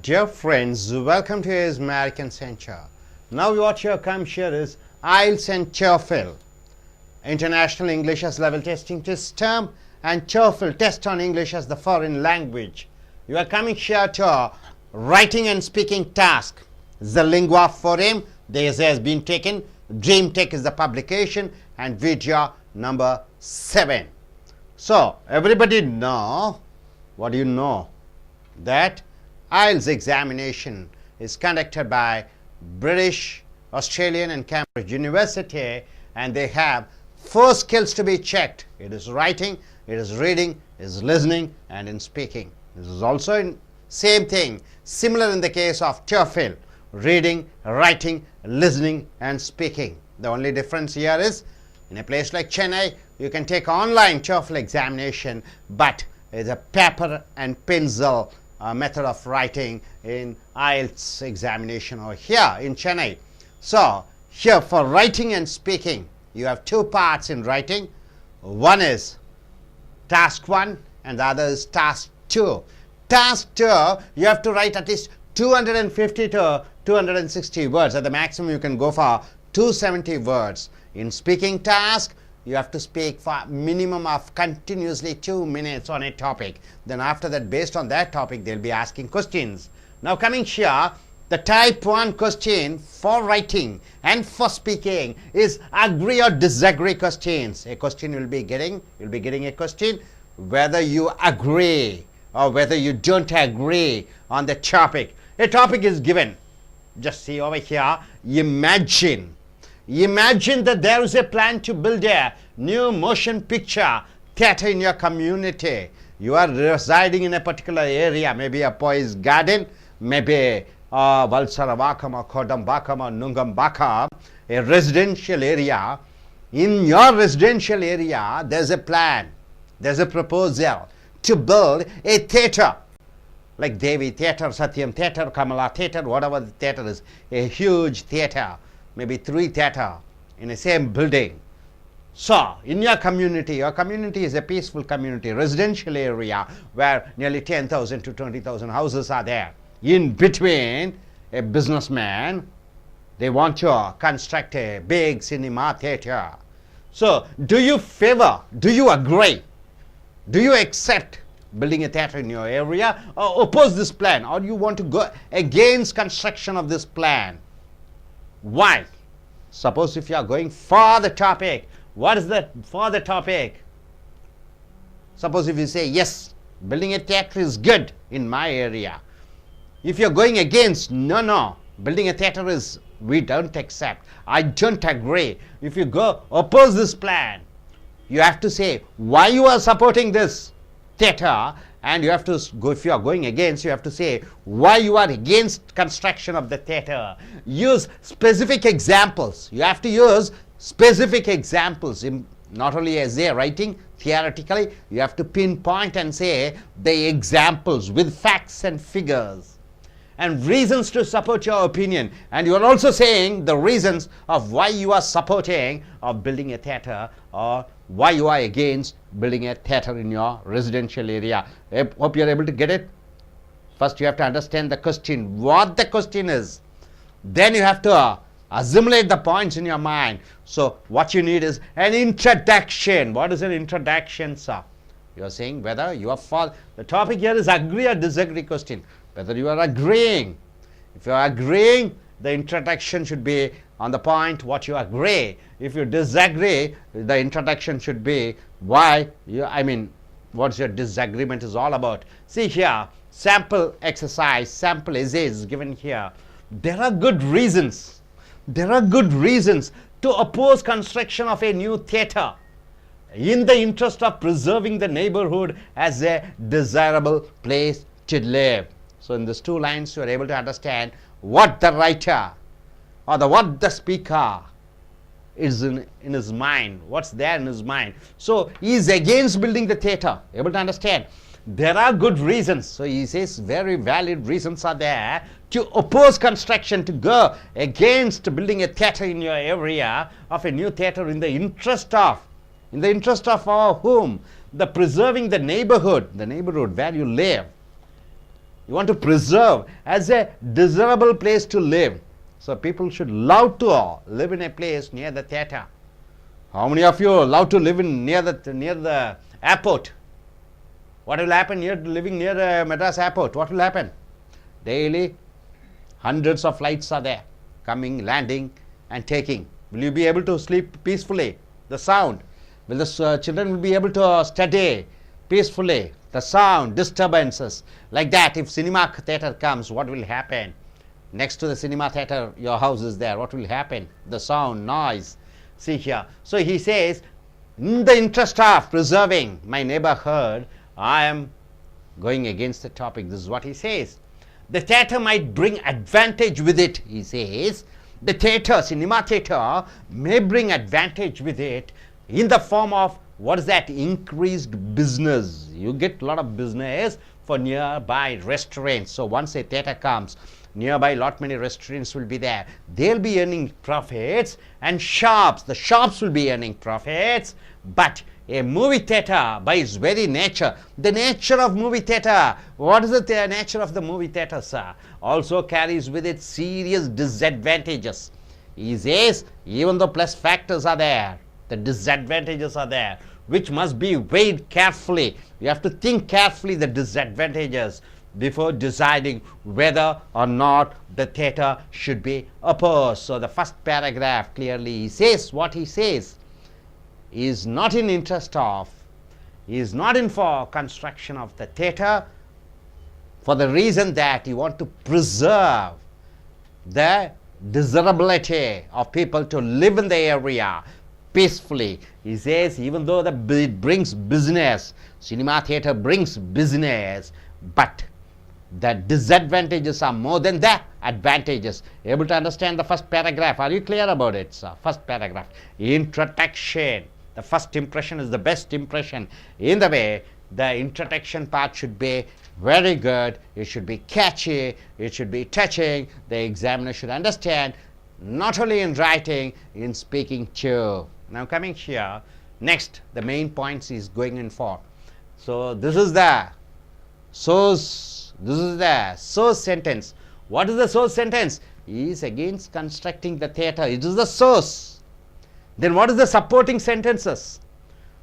Dear friends, welcome to his American Center. Now what you come here is IELTS and TOEFL, International English as Level Testing System, and TOEFL, Test on English as the Foreign Language. You are coming here to writing and speaking task. The lingua forum, this has been taken. Dream Tech is the publication, and video number 7. So everybody know, what do you know? That IELTS examination is conducted by British, Australian and Cambridge University, and they have 4 skills to be checked. It is writing, it is reading, it is listening, and in speaking. This is also in same thing, similar in the case of TOEFL, reading, writing, listening and speaking. The only difference here is, in a place like Chennai, you can take online TOEFL examination, but it's a paper and pencil method of writing in IELTS examination over here in Chennai. So here for writing and speaking, you have 2 parts in writing. One is task 1 and the other is task 2. Task 2, you have to write at least 250 to 260 words. At the maximum you can go for 270 words. In speaking task, you have to speak for minimum of continuously 2 minutes on a topic. Then after that, based on that topic, they'll be asking questions. Now coming here, the type 1 question for writing and for speaking is agree or disagree questions. A question you'll be getting a question whether you agree or whether you don't agree on the topic. A topic is given. Just see over here, imagine that there is a plan to build a new motion picture theater in your community. You are residing in a particular area, maybe a Poise Garden, maybe Valsaravakam or Kodambakam or Nungambakam, a residential area. In your residential area, there's a plan, there's a proposal to build a theater, like Devi Theatre, Satyam Theatre, Kamala Theatre, whatever the theatre is, a huge theatre, maybe 3 theatre in the same building. So in your community is a peaceful community, residential area where nearly 10,000 to 20,000 houses are there. In between, a businessman, they want to construct a big cinema theatre. So do you favor, do you agree, do you accept building a theatre in your area, or oppose this plan, or you want to go against construction of this plan? Why? Suppose if you are going for the topic, what is that for the topic? Suppose if you say, yes, building a theatre is good in my area. If you are going against, no, building a theatre is, we don't accept, I don't agree. If you go oppose this plan, you have to say why you are supporting this theatre, and you have to go, if you are going against, you have to say why you are against construction of the theatre. Use specific examples. You have to use specific examples, in not only essay writing theoretically, you have to pinpoint and say the examples with facts and figures and reasons to support your opinion. And you are also saying the reasons of why you are supporting of building a theatre, or why you are against building a theatre in your residential area. I hope you are able to get it. First you have to understand the question, what the question is. Then you have to assimilate the points in your mind. So what you need is an introduction. What is an introduction, sir? You are saying whether you are for, the topic here is agree or disagree question. Whether you are agreeing. If you are agreeing, the introduction should be on the point what you agree. If you disagree, the introduction should be why you, what's your disagreement is all about. See here, sample exercise, sample essays given here. There are good reasons. There are good reasons to oppose construction of a new theatre in the interest of preserving the neighborhood as a desirable place to live. So in these 2 lines, you are able to understand what the writer or what the speaker is in his mind, what's there in his mind. So he is against building the theatre. Able to understand? There are good reasons. So he says very valid reasons are there to oppose construction, to go against building a theatre in your area of a new theatre in the interest of whom? The preserving the neighborhood where you live. You want to preserve as a desirable place to live. So people should love to live in a place near the theatre. How many of you love to live near the airport? What will happen living near the Madras airport? What will happen? Daily, hundreds of flights are there, coming, landing, and taking. Will you be able to sleep peacefully? The sound. Will the children will be able to study peacefully? The sound, disturbances, like that. If cinema theatre comes, what will happen? Next to the cinema theatre, your house is there. What will happen? The sound, noise. See here. So he says, in the interest of preserving my neighborhood, I am going against the topic. This is what he says. The theatre might bring advantage with it, he says. The theatre, cinema theatre, may bring advantage with it in the form of, what is that? Increased business. You get a lot of business for nearby restaurants. So once a theatre comes, nearby lot many restaurants will be there. They'll be earning profits, and shops, the shops will be earning profits. But a movie theatre, by its very nature, the nature of movie theatre, what is the nature of the movie theatre, sir? Also carries with it serious disadvantages. He says, even though plus factors are there, the disadvantages are there, which must be weighed carefully. You have to think carefully the disadvantages before deciding whether or not the theatre should be opposed. So the first paragraph clearly he says what he says is not in interest of, is not in for construction of the theatre, for the reason that you want to preserve the desirability of people to live in the area peacefully. He says, even though it brings business, cinema theatre brings business, but the disadvantages are more than the advantages. Able to understand the first paragraph? Are you clear about it, sir? First paragraph. Introduction. The first impression is the best impression. In the way, the introduction part should be very good. It should be catchy. It should be touching. The examiner should understand, not only in writing, in speaking too. Now coming here, next, the main points is going in for. So this is the source. This is the source sentence. What is the source sentence? He is against constructing the theatre. It is the source. Then what is the supporting sentences?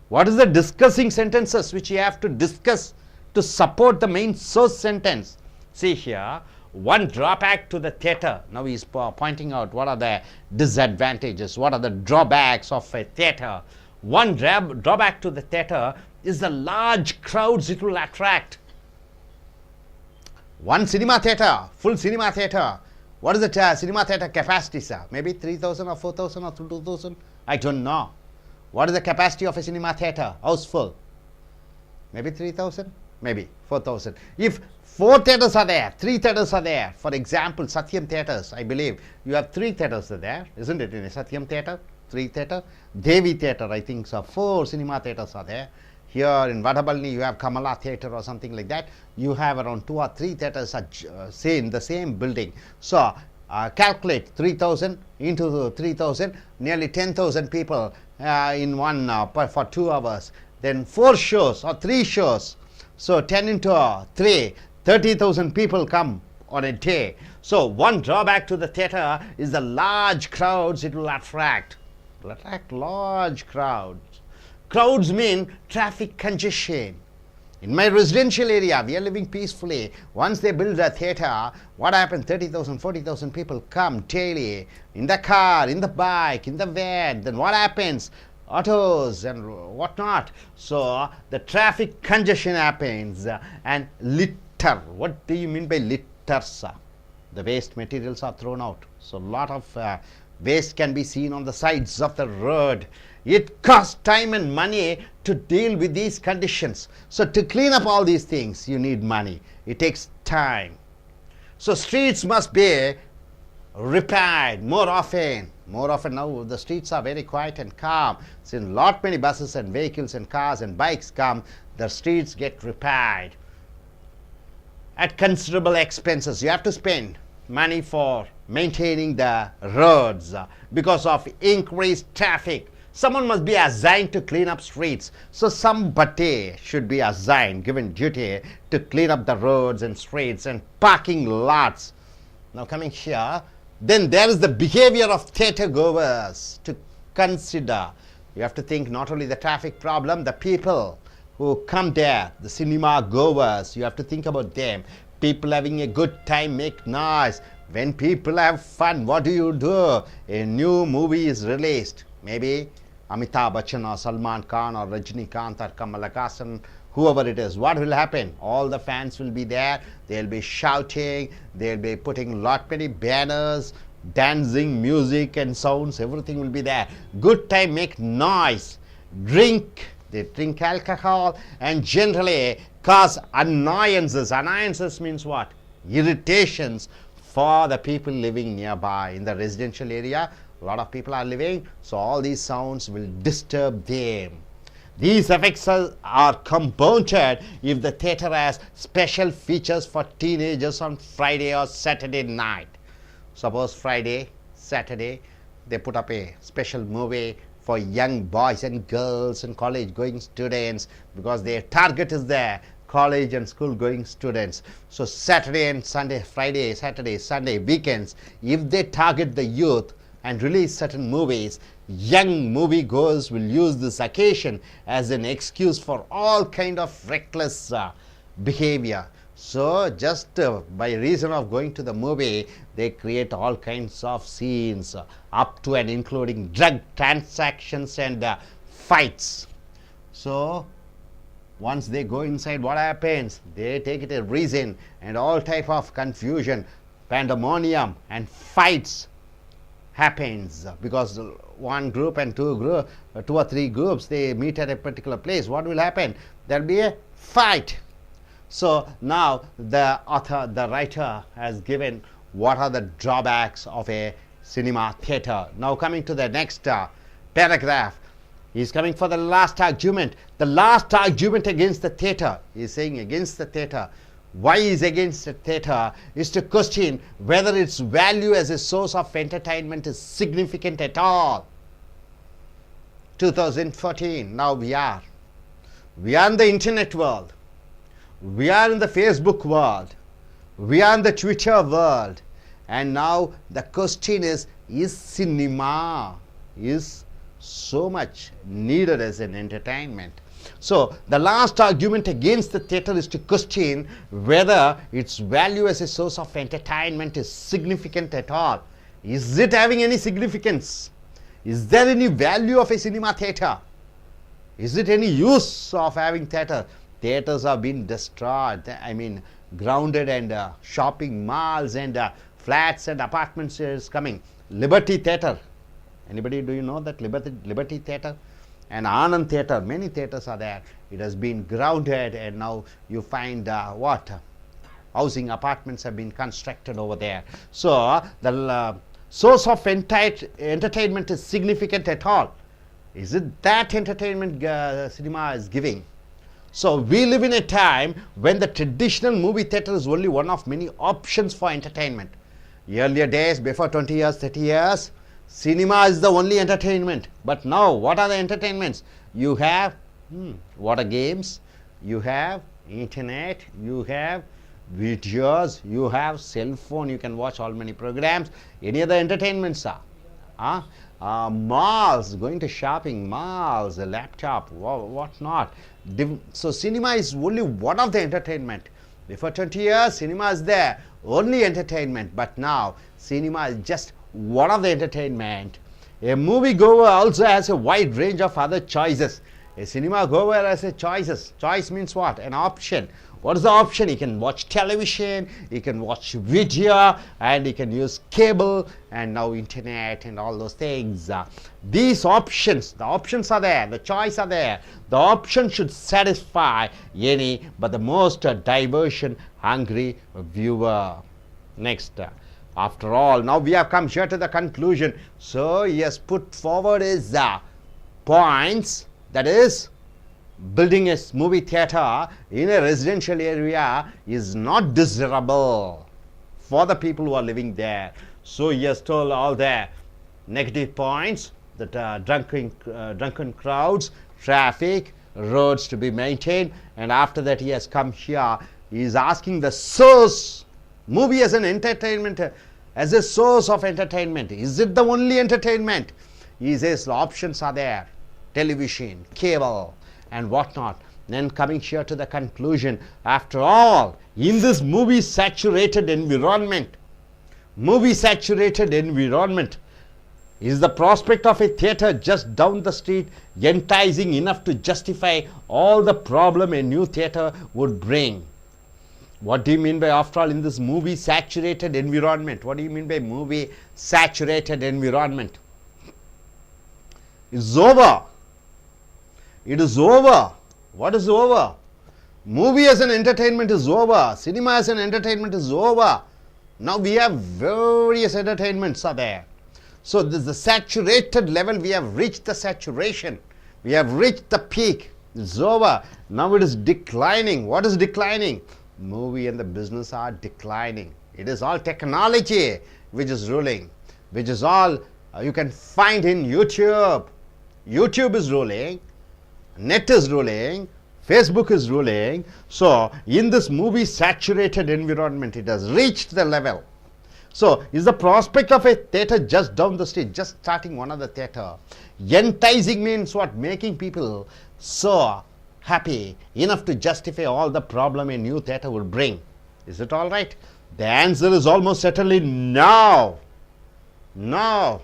What is the discussing sentences which you have to discuss to support the main source sentence? See here, one drawback to the theatre. Now he is pointing out what are the disadvantages, what are the drawbacks of a theatre. One drawback to the theatre is the large crowds it will attract. One cinema theatre, full cinema theatre. What is the cinema theatre capacity, sir? Maybe 3,000 or 4,000 or 2,000? I don't know. What is the capacity of a cinema theatre? House full? Maybe 3,000? Maybe 4,000. If 4 theatres are there, 3 theatres are there, for example, Satyam theatres, I believe you have 3 theatres there, isn't it? In a Satyam theatre, 3 theatre. Devi theatre, I think so, 4 cinema theatres are there. Here in Vadabalni, you have Kamala theatre or something like that. You have around 2 or 3 theatres in the same building. So calculate 3,000 into 3,000, nearly 10,000 people in one for 2 hours. Then 4 shows or 3 shows. So 10 into 3, 30,000 people come on a day. So one drawback to the theatre is the large crowds it will attract. It will attract large crowds. Crowds mean traffic congestion. In my residential area, we are living peacefully. Once they build a theatre, what happens? 30,000, 40,000 people come daily in the car, in the bike, in the van. Then what happens? Autos and whatnot. So the traffic congestion happens and litter. What do you mean by litter, sir? The waste materials are thrown out. So a lot of waste can be seen on the sides of the road. It costs time and money to deal with these conditions. So to clean up all these things, you need money. It takes time. So streets must be repaired more often. More often now the streets are very quiet and calm. Since lot many buses and vehicles and cars and bikes come, the streets get repaired. At considerable expenses, you have to spend money for maintaining the roads because of increased traffic. Someone must be assigned to clean up streets. So somebody should be assigned, given duty to clean up the roads and streets and parking lots. Now coming here, then there is the behavior of theatre goers to consider. You have to think not only the traffic problem, the people who come there, the cinema goers, you have to think about them. People having a good time make noise. When people have fun, what do? A new movie is released. Maybe Amitabh Bachchan or Salman Khan or Rajinikanth or Kamal Haasan, whoever it is. What will happen? All the fans will be there. They'll be shouting. They'll be putting many banners, dancing, music and sounds. Everything will be there. Good time, make noise. Drink. They drink alcohol and generally cause annoyances. Annoyances means what? Irritations for the people living nearby. In the residential area, a lot of people are living, so all these sounds will disturb them. These effects are compounded if the theatre has special features for teenagers on Friday or Saturday night. Suppose Friday, Saturday, they put up a special movie for young boys and girls and college going students, because their target is there, college and school going students. So Saturday and Sunday, Friday, Saturday, Sunday, weekends, if they target the youth and release certain movies, young moviegoers will use this occasion as an excuse for all kind of reckless behavior. So just by reason of going to the movie, they create all kinds of scenes up to and including drug transactions and fights. So once they go inside, what happens? They take it a reason and all type of confusion, pandemonium and fights happens, because one group and two or three groups, they meet at a particular place. What will happen? There will be a fight. So now the author, the writer has given what are the drawbacks of a cinema theatre. Now coming to the next paragraph, he is coming for the last argument. The last argument against the theatre, he is saying against the theatre. Why is against the theatre is to question whether its value as a source of entertainment is significant at all. 2014, now we are in the internet world. We are in the Facebook world. We are in the Twitter world. And now the question is cinema is so much needed as an entertainment? So the last argument against the theatre is to question whether its value as a source of entertainment is significant at all. Is it having any significance? Is there any value of a cinema theatre? Is it any use of having theatre? Theatres have been destroyed, I mean grounded, and shopping malls and flats and apartments is coming. Liberty Theatre, anybody, do you know that Liberty Theatre? And Anand Theatre, many theatres are there. It has been grounded and now you find housing apartments have been constructed over there. So the source of entertainment is significant at all. Is it that entertainment cinema is giving? So we live in a time when the traditional movie theatre is only one of many options for entertainment. Earlier days, before 20 years, 30 years, cinema is the only entertainment. But now, what are the entertainments? You have water games, you have internet, you have videos, you have cell phone, you can watch all many programs. Any other entertainments are? Malls, going to shopping, malls, a laptop, what not. So cinema is only one of the entertainment. Before 20 years, cinema is there, only entertainment. But now, cinema is just one of the entertainment. A movie goer also has a wide range of other choices. A cinema goer has a choices. Choice means what? An option. What is the option? He can watch television, he can watch video, and he can use cable and now internet and all those things. These options, the options are there, the choice are there. The option should satisfy any but the most diversion hungry viewer. Next. After all, now we have come here to the conclusion. So he has put forward his points, that is, building a movie theatre in a residential area is not desirable for the people who are living there. So he has told all the negative points that drunken crowds, traffic, roads to be maintained, and after that he has come here. He is asking the source, movie as an entertainment, as a source of entertainment. Is it the only entertainment? He says options are there, television, cable, and whatnot. Then coming here to the conclusion, after all, in this movie saturated environment, is the prospect of a theatre just down the street enticing enough to justify all the problem a new theatre would bring? What do you mean by, after all, in this movie saturated environment? What do you mean by movie saturated environment? It's over. It is over. What is over? Movie as an entertainment is over. Cinema as an entertainment is over. Now we have various entertainments are there. So this is the saturated level. We have reached the saturation. We have reached the peak. It's over. Now it is declining. What is declining? Movie and the business are declining. It is all technology which is ruling, which is all you can find in YouTube. YouTube is ruling, net is ruling, Facebook is ruling. So in this movie saturated environment, it has reached the level. So is the prospect of a theatre just down the street, just starting one other theatre? Enticing means what? Making people so happy enough to justify all the problem a new theatre will bring. Is it all right? The answer is almost certainly no. No.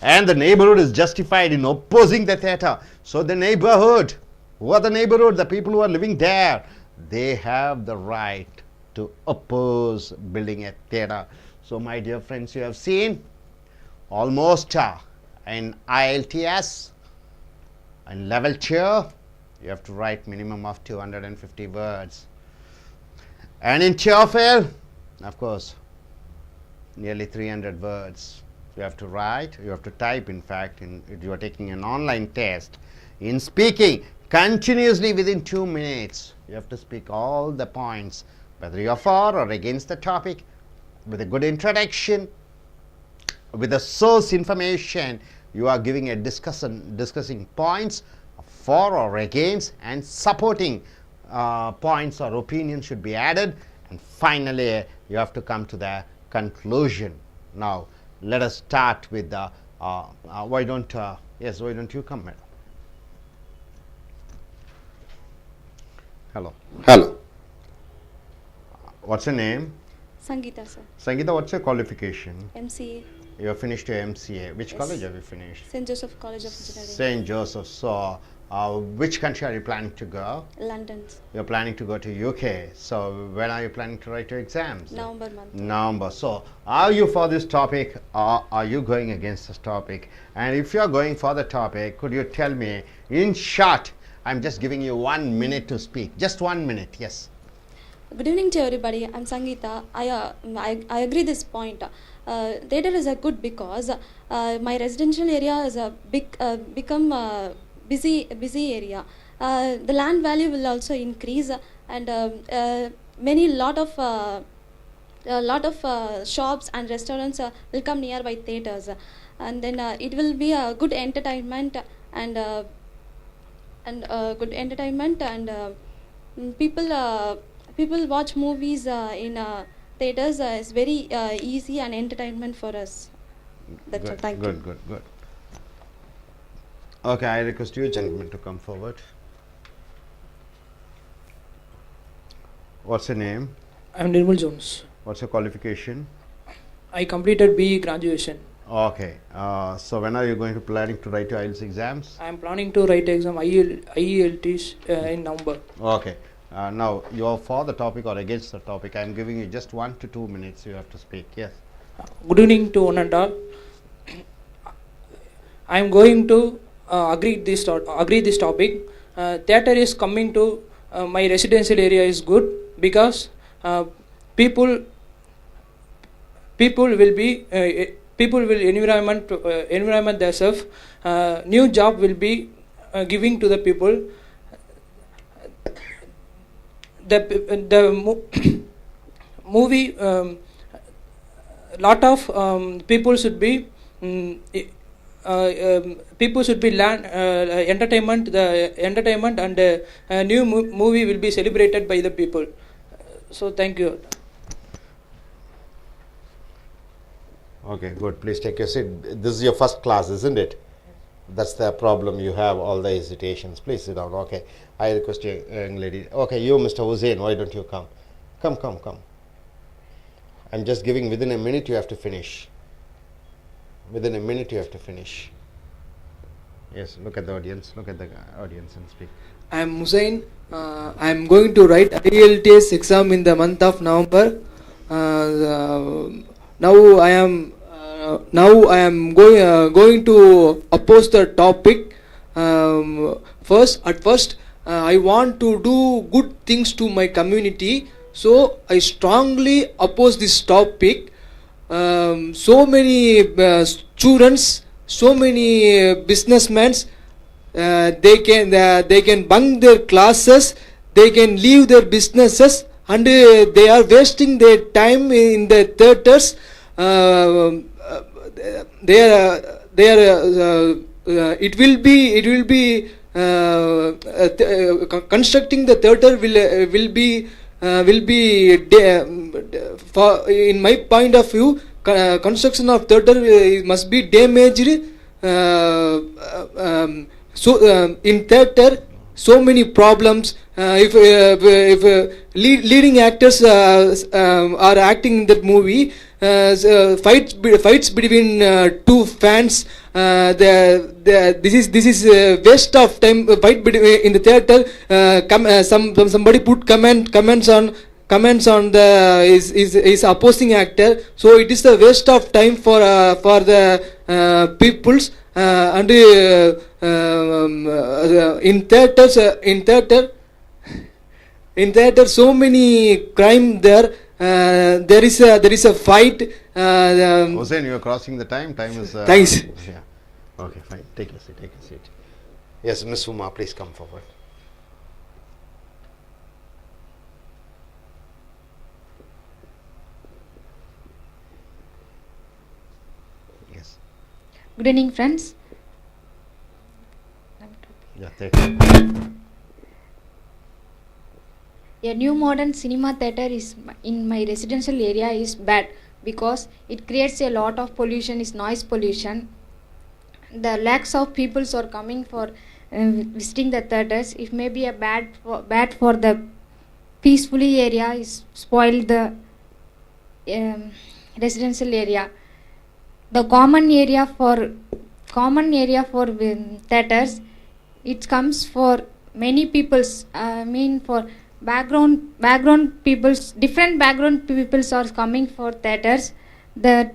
And the neighborhood is justified in opposing the theatre. So the neighborhood, who are the neighborhood? The people who are living there, they have the right to oppose building a theatre. So my dear friends, you have seen almost in I.E.L.T.S and level 2, you have to write minimum of 250 words. And in TOEFL, of course, nearly 300 words. You have to write, you have to type. In fact, you are taking an online test. In speaking, continuously within 2 minutes, you have to speak all the points, whether you are for or against the topic, with a good introduction, with the source information. You are giving a discussing points for or against, and supporting points or opinions should be added, and finally you have to come to the conclusion. Now let us start with the why don't you come, madam? Hello. What's your name? Sangeeta, sir. Sangeeta, what's your qualification? MCA. You have finished your MCA. Which college have you finished? St. Joseph College of Engineering. St. Joseph. So which country are you planning to go? London. You're planning to go to UK. So when are you planning to write your exams? November month. November. So are you for this topic, or are you going against this topic? And if you're going for the topic, could you tell me in short? I'm just giving you 1 minute to speak. Just 1 minute. Yes. Good evening to everybody. I'm Sangeeta. I agree this point. Theatre is a good because my residential area is a become busy area. The land value will also increase, and lot of shops and restaurants will come nearby theatres, and then it will be a good entertainment and good entertainment, and people watch movies in theatres. Is very easy and entertainment for us. That's all. Thank you. Good. Okay, I request you gentlemen to come forward. What's your name? I'm Nirmal Jones. What's your qualification? I completed BE graduation. Okay. So when are you going to planning to write your IELTS exams? I am planning to write exam I.E.L.T.S in November. Okay. Now you are for the topic or against the topic? I am giving you just 1 to 2 minutes. You have to speak. Yes. Good evening to one and all. I am going to agree this topic. Theatre is coming to my residential area is good because people will environment themselves. New job will be giving to the people. The movie, lot of people should be people should be learn entertainment. The entertainment and new movie will be celebrated by the people. So thank you. Okay, good. Please take your seat. This is your first class, isn't it? That's the problem. You have all the hesitations. Please sit down. Okay. I request you, young lady. Okay, you, Mr. Hussain, why don't you come? Come. I'm just giving within a minute you have to finish. Within a minute you have to finish. Yes, look at the audience. Look at the audience and speak. I am Hussain. I am going to write I.E.L.T.S exam in the month of November. Now I am going to oppose the topic. At first, I want to do good things to my community, so I strongly oppose this topic. So many students, so many businessmen, they can bunk their classes, they can leave their businesses, and they are wasting their time in the theaters. It will be constructing the theater will be in my point of view, construction of theater must be damaged. In theater, so many problems. If leading actors are acting in that movie, fights between two fans. This is waste of time. Fight between in the theater. Somebody put comments on the is opposing actor. So it is a waste of time for the peoples. And in theater so many crime there. There is a fight. Hussain, you are crossing the time. Time is. Thanks. Yeah. Okay, fine. Take a seat. Yes, Miss Uma, please come forward. Yes. Good evening, friends. Yeah, take it. A new modern cinema theater is in my residential area is bad because it creates a lot of pollution, is noise pollution. The lakhs of peoples are coming for visiting the theaters. It may be a bad for the peacefully area, is spoiled the residential area. The common area for theaters, it comes for many peoples. For background peoples, different background peoples are coming for theaters. The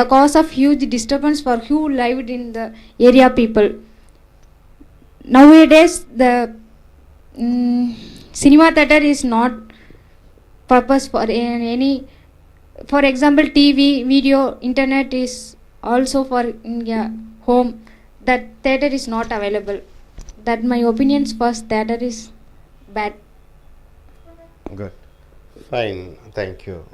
cause of huge disturbance for who lived in the area people. Nowadays the cinema theater is not purpose for any. For example, TV, video, internet is also for home. That theater is not available. That my opinions first, theater is bad. Good. Fine. Thank you.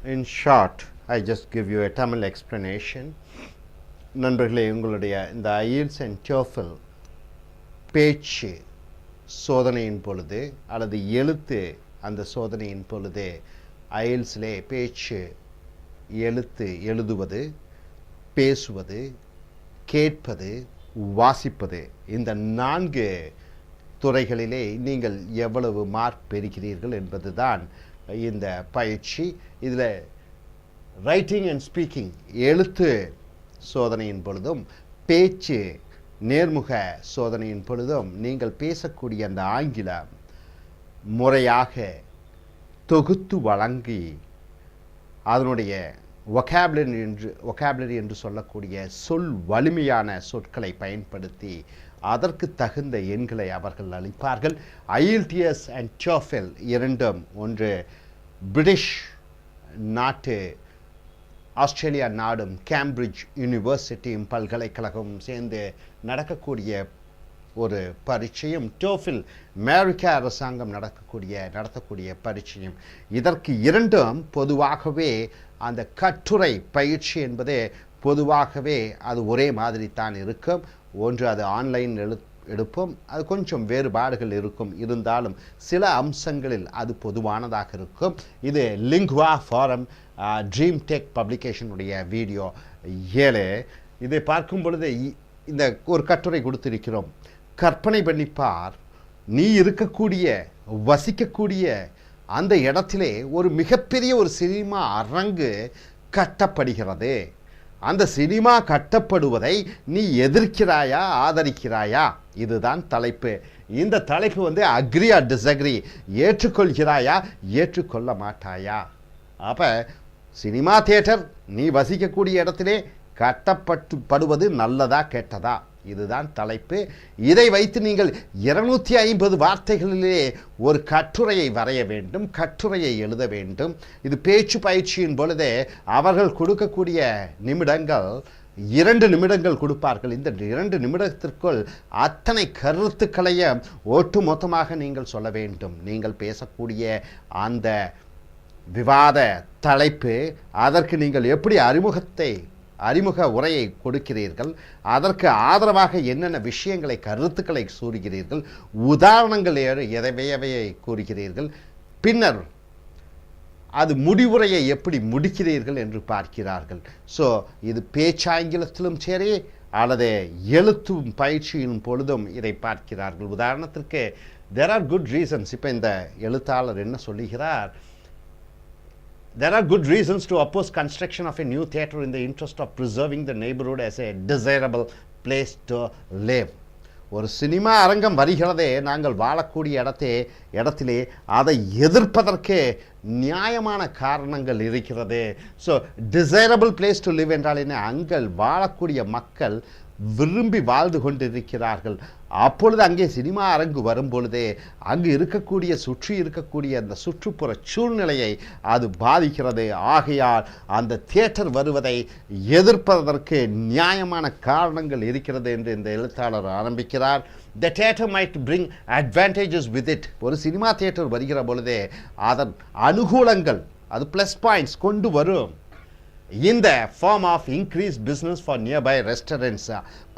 In short, I just give you a Tamil explanation. நண்பர்களே, உங்களுடைய இந்த IELTS and TOEFL பேச்சு சோதனையின் பொழுது அல்லது எழுத்து அந்த சோதனையின் பொழுது IELTSலே பேச்சு எழுத்து எழுதுவது, பேசுவது, கேட்பது, வாசிப்பது, இந்த 4 துறைகளிலே நீங்கள் எவ்வளவு மார்க் பெறுகிறீர்கள் என்பதுதான் இந்த பயிற்சி. இதில் ரைட்டிங் அண்ட் ஸ்பீக்கிங் எழுத்து சோதனையின் பொழுதும் பேச்சு நேர்முக சோதனையின் பொழுதும் நீங்கள் பேசக்கூடிய அந்த ஆங்கிலம் முறையாக தொகுத்து வழங்கி அதனுடைய வொக்காபுலரி என்று சொல்லக்கூடிய சொல் வலிமையான சொற்களை பயன்படுத்தி அதற்கு தகுந்த எண்களை அவர்கள் அளிப்பார்கள். IELTS and TOEFL இரண்டும் ஒன்று பிரிட்டிஷ் நாட்டு ஆஸ்திரேலியா நாடும் கேம்பிரிட்ஜ் யூனிவர்சிட்டியும் பல்கலைக்கழகமும் சேர்ந்து நடக்கக்கூடிய ஒரு பரீட்சையும் TOEFL அமெரிக்க அரசாங்கம் நடத்தக்கூடிய பரீட்சையும். இதற்கு இரண்டும் பொதுவாகவே அந்த கட்டுரை பயிற்சி என்பது பொதுவாகவே அது ஒரே மாதிரி தான் இருக்கும். ஒன்று அது ஆன்லைன் எடுப்போம், அது கொஞ்சம் வேறுபாடுகள் இருக்கும், இருந்தாலும் சில அம்சங்களில் அது பொதுவானதாக இருக்கும். இது லிங்குவா ஃபாரம் ட்ரீம் டெக் பப்ளிகேஷனுடைய வீடியோ 7. இதை பார்க்கும் பொழுது இந்த ஒரு கட்டுரை கொடுத்திருக்கிறோம். கற்பனை பண்ணிப்பார், நீ இருக்கக்கூடிய வசிக்கக்கூடிய அந்த இடத்திலே ஒரு மிகப்பெரிய ஒரு சினிமா அரங்கு கட்டப்படுகிறது. அந்த சினிமா கட்டப்படுவதை நீ எதிர்க்கிறாயா ஆதரிக்கிறாயா? இதுதான் தலைப்பு. இந்த தலைப்பு அக்ரி ஆர் டிஸ்அக்ரி, ஏற்றுக்கொள்கிறாயா ஏற்றுக்கொள்ள மாட்டாயா? அப்போ சினிமா தியேட்டர் நீ வசிக்கக்கூடிய இடத்திலே கட்டப்படுவது நல்லதா கெட்டதா? இதுதான் தலைப்பு. இதை வைத்து நீங்கள் 250 வார்த்தைகளிலே ஒரு கட்டுரையை வரைய வேண்டும், கட்டுரையை எழுத வேண்டும். இது பேச்சு பயிற்சியின் பொழுதே அவர்கள் கொடுக்கக்கூடிய நிமிடங்கள் 2 நிமிடங்கள் கொடுப்பார்கள். இந்த 2 நிமிடத்திற்குள் அத்தனை கருத்துக்களையும் ஒட்டு மொத்தமாக நீங்கள் சொல்ல வேண்டும். நீங்கள் பேசக்கூடிய அந்த விவாத தலைப்பு, அதற்கு நீங்கள் எப்படி அறிமுக உரையை கொடுக்கிறீர்கள், அதற்கு ஆதரவாக என்னென்ன விஷயங்களை கருத்துக்களை கூறுகிறீர்கள், உதாரணங்கள் எதையவையை கூறுகிறீர்கள், பின்னர் அது முடிவுரையை எப்படி முடிக்கிறீர்கள் என்று பார்க்கிறார்கள். ஸோ இது பேச்சாங்கிலத்திலும் சரி அல்லது எழுத்தும் பயிற்சியின் பொழுதும் இதை பார்க்கிறார்கள். உதாரணத்திற்கு there are good reasons. இப்போ இந்த எழுத்தாளர் என்ன சொல்லுகிறார்? There are good reasons to oppose construction of a new theatre in the interest of preserving the neighborhood as a desirable place to live. ஒரு சினிமா அரங்கம் வருகிறதே, நாங்கள் வாழக்கூடிய இடத்திலே அதை எதிர்ப்பதற்கு நியாயமான காரணங்கள் இருக்கிறது. So desirable place to live என்றால் என்ன? அங்கே வாழக்கூடிய மக்கள் விரும்பி வாழ்ந்து கொண்டிருக்கிறார்கள். அப்பொழுது அங்கே சினிமா அரங்கு வரும் பொழுதே அங்கு சுற்றி இருக்கக்கூடிய அந்த சுற்றுப்புற சூழ்நிலையை அது பாதிக்கிறது. ஆகையால் அந்த தியேட்டர் வருவதை எதிர்ப்பதற்கு நியாயமான காரணங்கள் இருக்கிறது என்று இந்த எழுத்தாளர் ஆரம்பிக்கிறார். The theatre might bring advantages with it. ஒரு சினிமா தியேட்டர் வருகிற பொழுதே அதன் அனுகூலங்கள், அது ப்ளஸ் பாயிண்ட்ஸ் கொண்டு வரும். In the form of increased business for nearby restaurants.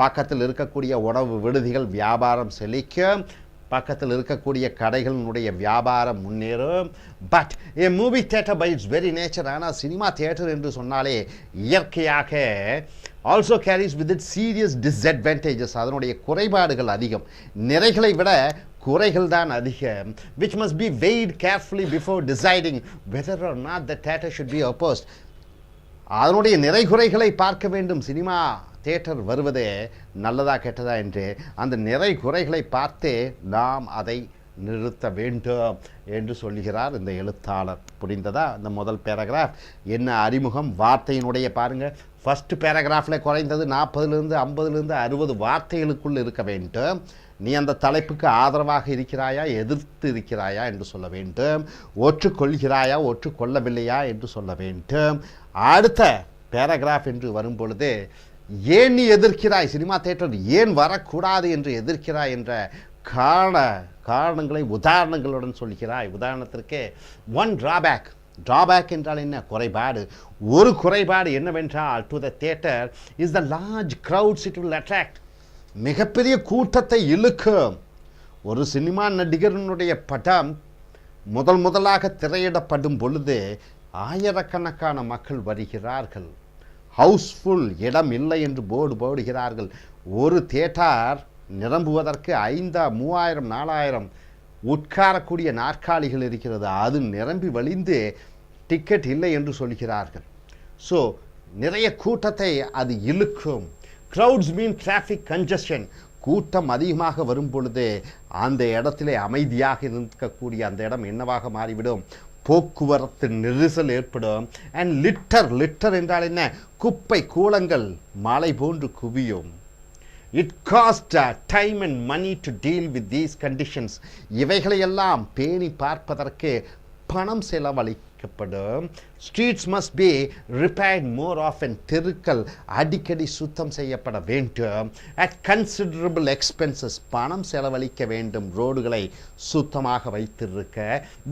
பக்கத்தில் இருக்கக்கூடிய உணவு விடுதிகள் வியாபாரம் செழிக்கும், பக்கத்தில் இருக்கக்கூடிய கடைகளினுடைய வியாபாரம் முன்னேறும். But a movie theatre by its very nature, ஆனால் சினிமா தியேட்டர் என்று சொன்னாலே இயற்கையாக also carries with it serious disadvantages. அதனுடைய குறைபாடுகள் அதிகம், நிறைகளை விட குறைகள் தான் அதிகம். which must be weighed carefully before deciding whether or not the theatre should be opposed. அதனுடைய நிறைகுறைகளை பார்க்க வேண்டும். சினிமா தியேட்டர் வருவதே நல்லதா கெட்டதா என்று அந்த நிறைகுறைகளை பார்த்தே நாம் அதை நிறுத்த வேண்டும் என்று சொல்லுகிறார் இந்த எழுத்தாளர். புரிந்ததா? இந்த முதல் பேராகிராஃப் என்ன அறிமுகம், வார்த்தையினுடைய பாருங்கள். ஃபஸ்ட்டு பேராகிராஃபில் குறைந்தது 40லிருந்து 50லிருந்து 60 வார்த்தைகளுக்குள் இருக்க வேண்டும். நீ அந்த தலைப்புக்கு ஆதரவாக இருக்கிறாயா எதிர்த்து இருக்கிறாயா என்று சொல்ல வேண்டும். ஒற்றுக்கொள்கிறாயா ஒற்றுக்கொள்ளவில்லையா என்று சொல்ல வேண்டும். அடுத்த பேராகிராஃப் என்று வரும் பொழுது ஏன் நீ எதிர்க்கிறாய், சினிமா தியேட்டர் ஏன் வரக்கூடாது என்று எதிர்க்கிறாய் என்ற காரணங்களை உதாரணங்களுடன் சொல்கிறாய். உதாரணத்திற்கு ஒன் ட்ராபேக் என்றால் என்ன? குறைபாடு. ஒரு குறைபாடு என்னவென்றால் to the theatre is the large crowds it will attract. மிகப்பெரிய கூட்டத்தை இழுக்கும். ஒரு சினிமா நடிகரனுடைய படம் முதலாக திரையிடப்படும் பொழுது ஆயிரக்கணக்கான மக்கள் வருகிறார்கள். ஹவுஸ்ஃபுல், இடம் இல்லை என்று போர்டு போடுகிறார்கள். ஒரு தியேட்டர் நிரம்புவதற்கு 5000, 3000, 4000 உட்காரக்கூடிய நாற்காலிகள் இருக்கிறது. அது நிரம்பி வழிந்து டிக்கெட் இல்லை என்று சொல்கிறார்கள். ஸோ நிறைய கூட்டத்தை அது இழுக்கும். க்ரௌட்ஸ் மீன் டிராஃபிக் கன்ஜஷன். கூட்டம் அதிகமாக வரும் பொழுது அந்த இடத்திலே அமைதியாக இருக்கக்கூடிய அந்த இடம் என்னவாக மாறிவிடும்? போக்குவரத்து நெரிசல் ஏற்படும். அண்ட் லிட்டர் என்றால் என்ன? குப்பை கூளங்கள் மலை போன்று குவியும். It cost time and money to deal with these conditions. இவைகளையெல்லாம் பேணி பார்ப்பதற்கு பணம் செலவழிக்க பராமரிக்கப்படும். Streets must be repaired more often. தெருக்கள் அடிக்கடி சுத்தம் செய்யப்பட வேண்டும். At considerable expenses. பணம் செலவழிக்க வேண்டும் ரோடுகளை சுத்தமாக வைத்திருக்க.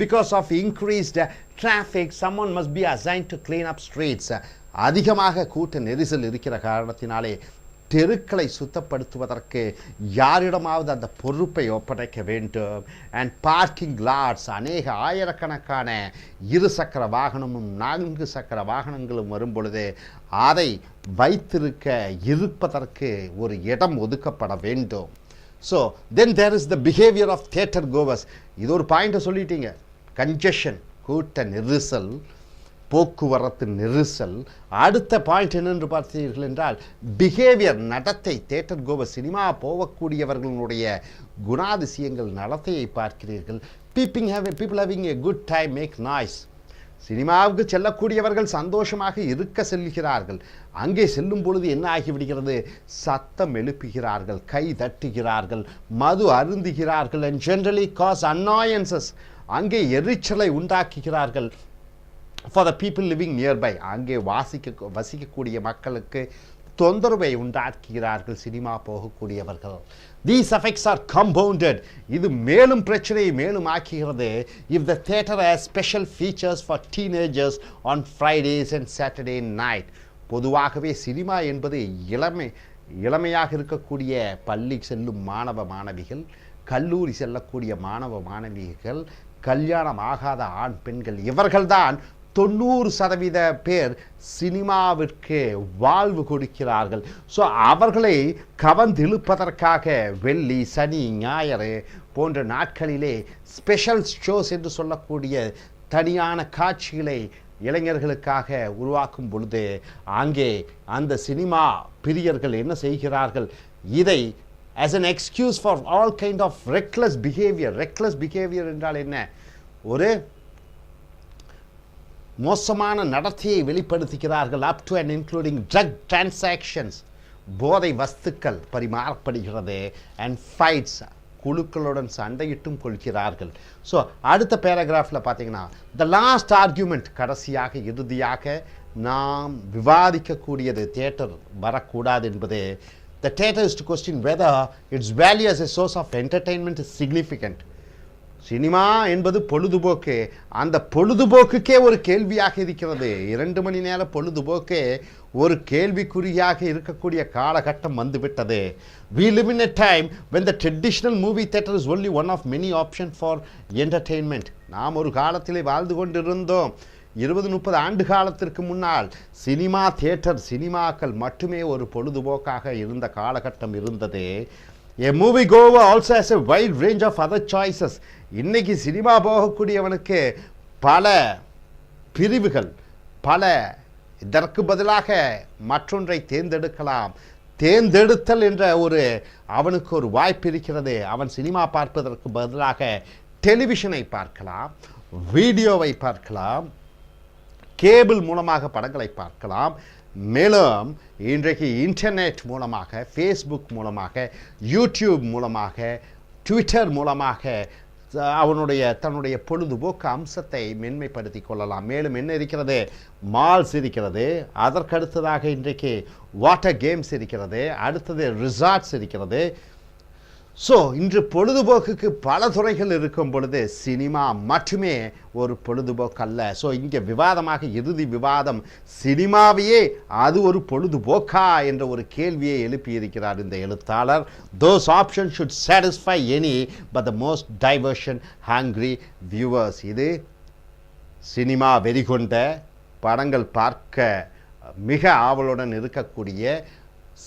Because of increased traffic, someone must be assigned to clean up streets. அதிகமாக கூட்ட நெரிசல் இருக்கிற காரணத்தினாலே தெருக்களை சுத்தப்படுத்துவதற்கு யாரிடமாவது அந்த பொறுப்பை ஒப்படைக்க வேண்டும். அண்ட் பார்க்கிங் லாட்ஸ், அநேக ஆயிரக்கணக்கான இருசக்கர வாகனமும் 4 சக்கர வாகனங்களும் வரும் பொழுது அதை வைத்திருக்க இருப்பதற்கு ஒரு இடம் ஒதுக்கப்பட வேண்டும். So then there is the behaviour of theatre goers. இது ஒரு பாயிண்ட்டை சொல்லிட்டீங்க. கன்ஜெஷன், கூட்ட நெரிசல், போக்குவரத்து நெரிசல். அடுத்த பாயிண்ட் என்னென்று பார்த்தீர்கள் என்றால் பிஹேவியர், நடத்தை. தியேட்டர் கோவர், சினிமா போகக்கூடியவர்களுடைய குணாதிசயங்கள், நடத்தையை பார்க்கிறீர்கள். people having a good time make noise. சினிமாவுக்கு செல்லக்கூடியவர்கள் சந்தோஷமாக இருக்க செல்கிறார்கள். அங்கே செல்லும் பொழுது என்ன ஆகிவிடுகிறது? சத்தம் எழுப்புகிறார்கள், கை தட்டுகிறார்கள், மது அருந்துகிறார்கள். and generally cause annoyances. அங்கே எரிச்சலை உண்டாக்குகிறார்கள். for the people living nearby. அங்கே வசிக்கக்கூடிய மக்களுக்கு தொந்தரவை உண்டாக்குகிறார்கள் cinema போகக்கூடியவர்கள். These effects are compounded. இது மேலும் பிரச்சனையை மேலும் ஆக்குகிறது. If the theatre has special features for teenagers on Fridays and Saturday night. பொதுவாகவே சினிமா என்பது இளமையாக இருக்கக்கூடிய பள்ளி செல்லும் மாணவ மாணவிகள், கல்லூரி செல்லக்கூடிய மாணவ மாணவிகள், கல்யாணம் ஆகாத ஆண் பெண்கள், இவர்கள்தான் 90% பேர் சினிமாவிற்கு வாழ்வு கொடுக்கிறார்கள். ஸோ அவர்களை கவர்ந்திழுப்பதற்காக வெள்ளி, சனி, ஞாயிறு போன்ற நாட்களிலே ஸ்பெஷல் ஷோஸ் என்று சொல்லக்கூடிய தனியான காட்சிகளை இளைஞர்களுக்காக உருவாக்கும் பொழுது அங்கே அந்த சினிமா பிரியர்கள் என்ன செய்கிறார்கள்? இதை as an excuse for all kind of reckless behavior. reckless behavior என்றால் என்ன? ஒரு மோசமான நடத்தையை வெளிப்படுத்துகிறார்கள். up to and including drug transactions. போதை வஸ்துக்கள் பரிமாறப்படுகிறது. and fights. குழுக்களுடன் சண்டையிட்டும் கொள்கிறார்கள். ஸோ அடுத்த பேராகிராஃபில் பார்த்தீங்கன்னா the last argument, கடைசியாக இறுதியாக நாம் விவாதிக்கக்கூடியது தியேட்டர் வரக்கூடாது என்பது. The theatre is to question whether its value as a source of entertainment is significant. Cinema என்பது பொழுதுபோக்கு. அந்த பொழுதுபோக்குக்கே ஒரு கேள்வியாக இருக்கிறது. 2 மணி நேர பொழுதுபோக்கு ஒரு கேள்விக்குறியாக இருக்கக்கூடிய காலகட்டம் வந்துவிட்டது. We live in a time when the traditional movie theatre is only one of many options for entertainment. நாம் ஒரு காலத்திலே வாழ்ந்து கொண்டிருந்தோம். 20-30 ஆண்டு காலத்திற்கு முன்னால் சினிமா தியேட்டர், சினிமாக்கள் மட்டுமே ஒரு பொழுதுபோக்காக இருந்த காலகட்டம் இருந்தது. A movie goer also has a wide range of other choices. இன்னைக்கு சினிமா போகக்கூடியவனுக்கு பல பிரிவுகள், பல இதற்கு பதிலாக மற்றொன்றை தேர்ந்தெடுக்கலாம். தேர்ந்தெடுத்தல் என்ற அவனுக்கு ஒரு வாய்ப்பு இருக்கிறது. அவன் சினிமா பார்ப்பதற்கு பதிலாக டெலிவிஷனை பார்க்கலாம், வீடியோவை பார்க்கலாம், கேபிள் மூலமாக படங்களை பார்க்கலாம். மேலும் இன்றைக்கு இன்டர்நெட் மூலமாக, ஃபேஸ்புக் மூலமாக, யூடியூப் மூலமாக, ட்விட்டர் மூலமாக தன்னுடைய பொழுதுபோக்கு அம்சத்தை மென்மைப்படுத்தி கொள்ளலாம். மேலும் என்ன இருக்கிறது? மால்ஸ் இருக்கிறது. அதற்கடுத்ததாக இன்றைக்கு வாட்டர் கேம்ஸ் இருக்கிறது. அடுத்தது ரிசார்ட்ஸ் இருக்கிறது. ஸோ இன்று பொழுதுபோக்குக்கு பல துறைகள் இருக்கும் பொழுது சினிமா மட்டுமே ஒரு பொழுதுபோக்கு அல்ல. ஸோ இங்கே விவாதமாக இறுதி விவாதம், சினிமாவையே அது ஒரு பொழுதுபோக்கா என்ற ஒரு கேள்வியை எழுப்பியிருக்கிறார் இந்த எழுத்தாளர். Those options should satisfy any but the most diversion hungry viewers. இது சினிமா வெறிகொண்ட, படங்கள் பார்க்க மிக ஆவலுடன் இருக்கக்கூடிய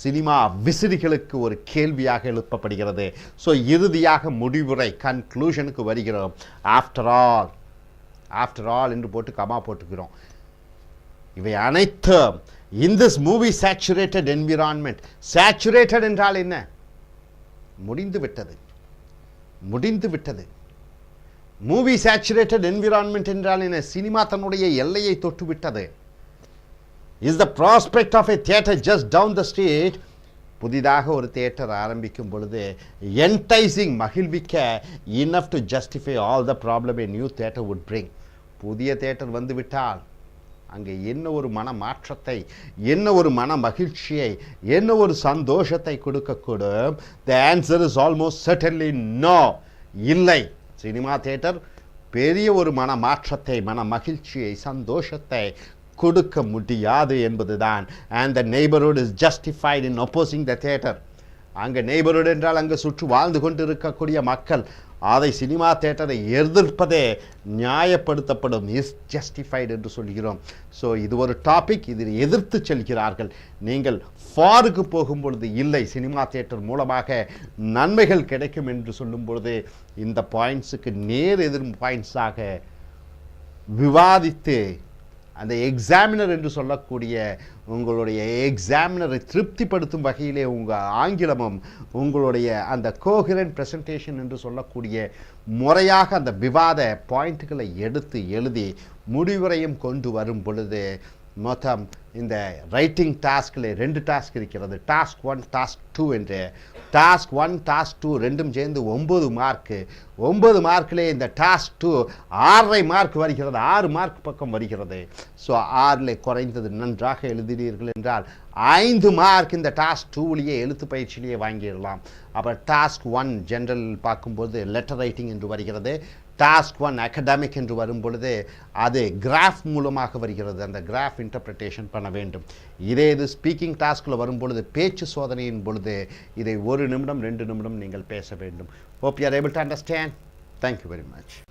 சினிமா விசிறிகளுக்கு ஒரு கேள்வியாக எழுப்பப்படுகிறது. ஸோ இறுதியாக முடிவுரை, கன்க்ளூஷனுக்கு வருகிறோம். ஆஃப்டர் ஆல் என்று போட்டு கமா போட்டுக்கிறோம். இவை அனைத்தும் in this movie saturated environment. Saturated என்றால் என்ன? முடிந்து விட்டது. மூவி சேச்சுரேட்டட் என்விரான்மெண்ட் என்றால் என்ன? சினிமா தன்னுடைய எல்லையை தொட்டு விட்டது. Is the prospect of a theatre just down the street? புதிதாக ஒரு தியேட்டர் ஆரம்பிக்கும் பொழுது enticing, மகிழ்விக்க, enough to justify all the problem a new theatre would bring. புதிய தியேட்டர் வந்து விட்டால் அங்கே என்ன ஒரு மன மாற்றத்தை, என்ன ஒரு மன மகிழ்ச்சியை, என்ன ஒரு சந்தோஷத்தை கொடுக்கக்கூடும்? The answer is almost certainly no. இல்லை. சினிமா தியேட்டர் பெரிய ஒரு மன மாற்றத்தை, மன மகிழ்ச்சியை, சந்தோஷத்தை கொடுக்க முடியாது என்பதுதான். And the neighborhood is justified in opposing the theater. அங்கே neighborhood என்றால் அங்கே சுற்றி வாழ்ந்து கொண்டு இருக்கக்கூடிய மக்கள் அதை சினிமா தியேட்டரை எதிர்ப்பதே நியாயப்படுத்தப்படும், இஸ் ஜஸ்டிஃபைடு என்று சொல்கிறோம். ஸோ இது ஒரு டாபிக், இதில் எதிர்த்து செல்கிறார்கள். நீங்கள் ஃபாருக்கு போகும்பொழுது இல்லை, சினிமா தியேட்டர் மூலமாக நன்மைகள் கிடைக்கும் என்று சொல்லும் பொழுது இந்த பாயிண்ட்ஸுக்கு நேர் எதிர் பாயிண்ட்ஸாக விவாதித்து அந்த எக்ஸாமினர் என்று சொல்லக்கூடிய உங்களுடைய எக்ஸாமினரை திருப்திப்படுத்தும் வகையிலே உங்கள் ஆங்கிலமும் உங்களுடைய அந்த கோஹரண்ட் ப்ரெசன்டேஷன் என்று சொல்லக்கூடிய முறையாக அந்த விவாத பாயிண்ட்டுகளை எடுத்து எழுதி முடிவுரையும் கொண்டு வரும் பொழுது மொத்தம் இந்த ரைட்டிங் டாஸ்கில் 2 டாஸ்க் இருக்கிறது. டாஸ்க் 1 டாஸ்க் 2 என்று. டாஸ்க் 1 டாஸ்க் 2 ரெண்டும் சேர்ந்து 9 மார்க்கு. 9 மார்க்கிலே இந்த டாஸ்க் 2 6.5 மார்க் வருகிறது, 6 மார்க் பக்கம் வருகிறது. ஸோ 6ல் குறைந்தது நன்றாக எழுதினீர்கள் என்றால் 5 மார்க் இந்த டாஸ்க் 2லேயே எழுத்து பயிற்சியிலேயே வாங்கிடலாம். அப்புறம் டாஸ்க் 1 ஜென்ரல் பார்க்கும்போது லெட்டர் ரைட்டிங் என்று வருகிறது. டாஸ்க் 1 அகடமிக் என்று வரும் பொழுது அது கிராஃப் மூலமாக வருகிறது, அந்த கிராஃப் இன்டர்பிரிட்டேஷன் பண்ண வேண்டும். இதே இது ஸ்பீக்கிங் டாஸ்கில் வரும் பொழுது பேச்சு சோதனையின் பொழுது இதை 1 நிமிடம் 2 நிமிடம் நீங்கள் பேச வேண்டும். Hope you are able to understand. Thank you very much.